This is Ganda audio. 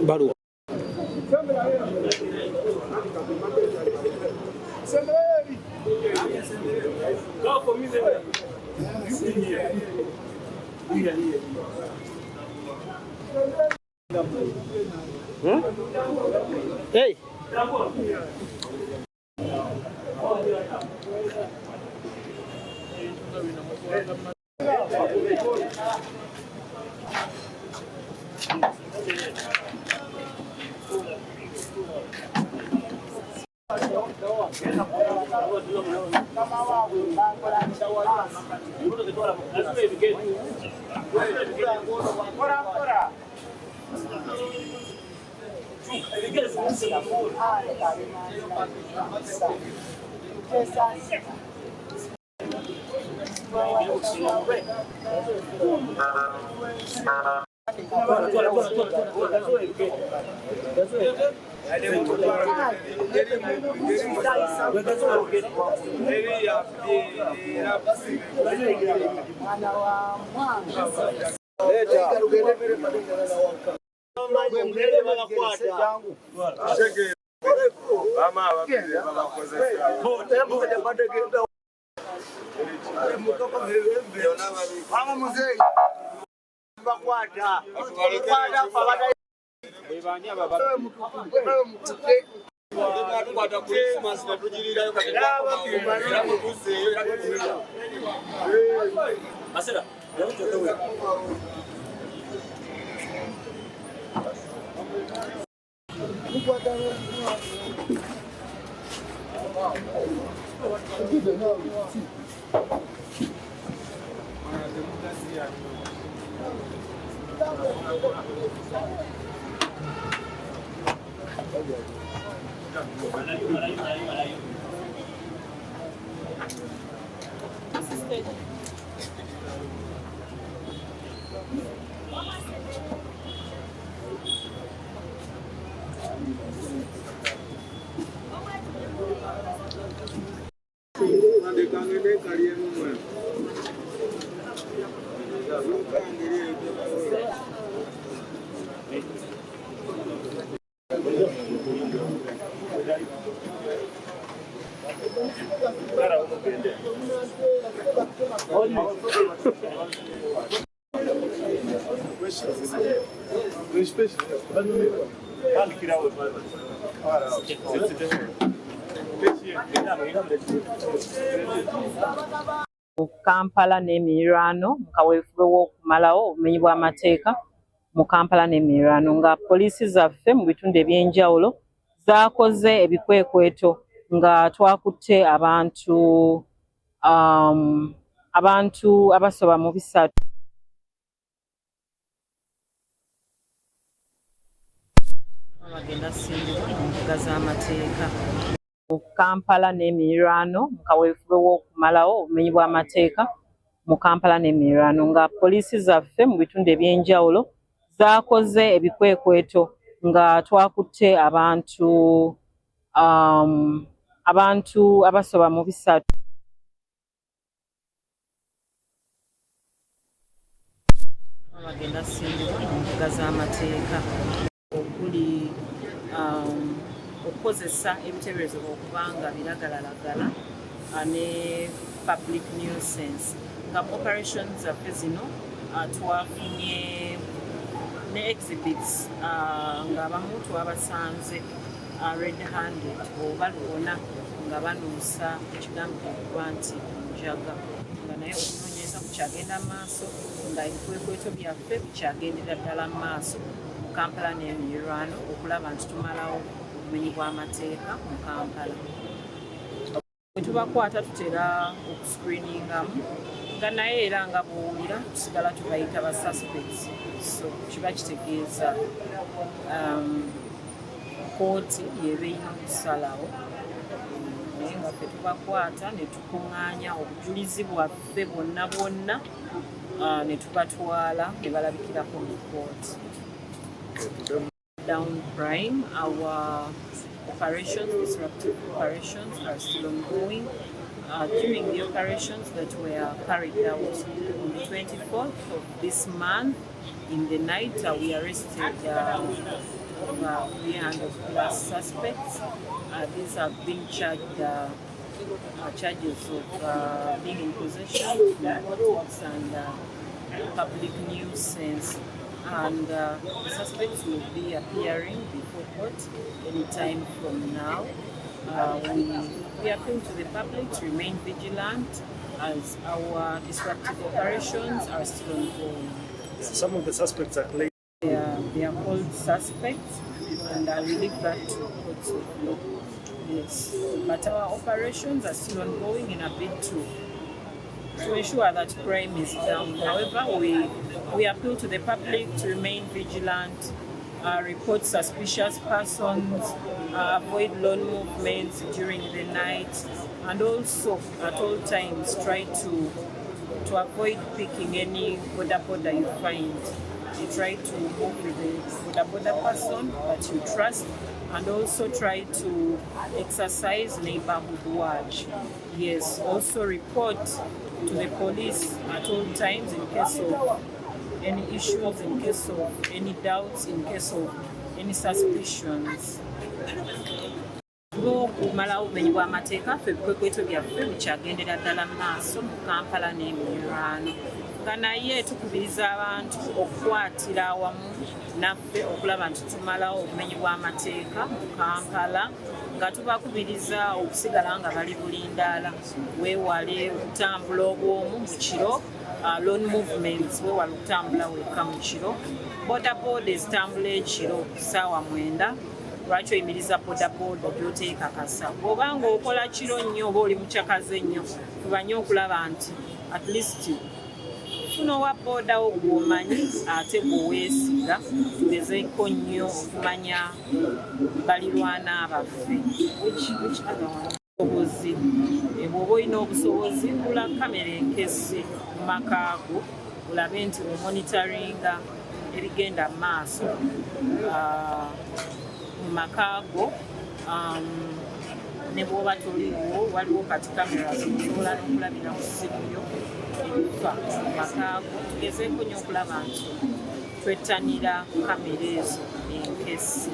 Baru. Hey. Kampala n'emiriraano mu kaweefube w'okumalawo obumenyi bw'amateeka mu Kampala n'emiriraano nga poliisi zaffe mu bitundu eby'enjawulo zaakoze ebikwekweto nga twakutte abantu abasoba mu 3 abagenda ssindikwa mu mbuga z'amateeka mu Kampala n'emiriraano mu kaweefube w'okumalawo obumenyi bw'amateeka mu Kampala n'emiriraano nga poliisi zaffe mu bitundu eby'enjawulo zaakoze ebikwekweto nga twakutte abantu abasoba mu 3 abagenda ssindikwa mu mbuga z'amateeka okuli okukozesa ebiteeberezebwa okuba nga biragalalagala ne public nuisance nga operation zaffe zino twafunye ne exhibits nga abamu twabasanze red handed oba lubona nga banuusa ekigambo okuba nti njaga nga naye okunoonyeza kukyagenda mu maaso nga ebikwekweto byaffe bikyagendera ddala mu maaso mu Kampala n'emiriraano okulaba nti tumalawo obumenyi bw'amateeka mu Kampala. Bwe tubakwata tutera okuscreeningamu nga naye era nga buwulira tusigala tubayita ba suspects, so kiba kitegeeza kooti y'eba erina okusalawo naye nga ffe tubakwata ne tukuŋŋaanya obujulizi bwaffe bwonna ne tubatwala ne balabikirako mu kooti. Down crime, our operations, disruptive operations are still ongoing. During the operations that were carried out on the 24th of this month, in the night, we arrested over 300 plus suspects. These have been charged charges of being in possession of narcotics and public nuisance. And the suspects will be appearing before court any time from now. We appeal to the public to remain vigilant as our disruptive operations are still ongoing. Some of the suspects are claimed. They are called suspects, and I will leave that to courts of law. Yes, but our operations are still ongoing in a bid to ensure that crime is down. However, we appeal to the public to remain vigilant, report suspicious persons, avoid lone movements during the night, and also at all times try to avoid picking any border you find. You try to move with the border person that you trust, and also try to exercise neighborhood watch. Yes, also report to the police at all times in case of any issues, in case of any doubts, in case of any suspicions. Okumalawo obumenyi bw'amateeka ffe ebikwekweto byaffe bikyagendera ddala maaso mu Kampala n'emiriraano, nga naye tukubiriza abantu okukwatira awamu naffe okulaba nti tumalawo obumenyi bw'amateeka mu Kampala, nga tubakubiriza okusigala nga bali bulindaala, weewale okutambula obwomu mu kiro, lone movements weewale okutambula wekka mu kiro, bodaboda ezitambula ekiro ssaawa 9. Lwaki oyimiriza bodaboda gy'oteekakasa? Bw'obanga okola kiro nnyo oba oli mukyakaze nnyo, fuba nnyo okulaba nti at least funa owa boda wo gw'omanyi ate gweweesiga. Tugezeeko nnyo okumanya balirwana baffe. Obusobozi bw'oba olina obusobozi, gula kamera enkese mu makaago olabe nti omonitaringa ebigenda mu maaso mu makaago, ne bw'oba toliwo waliwo kati kamera osobola n'okulabira mu ssimu yo ebifa mu makaago. Tugezeeko nnyo okulaba nti twettanira kamera ezo enkesi.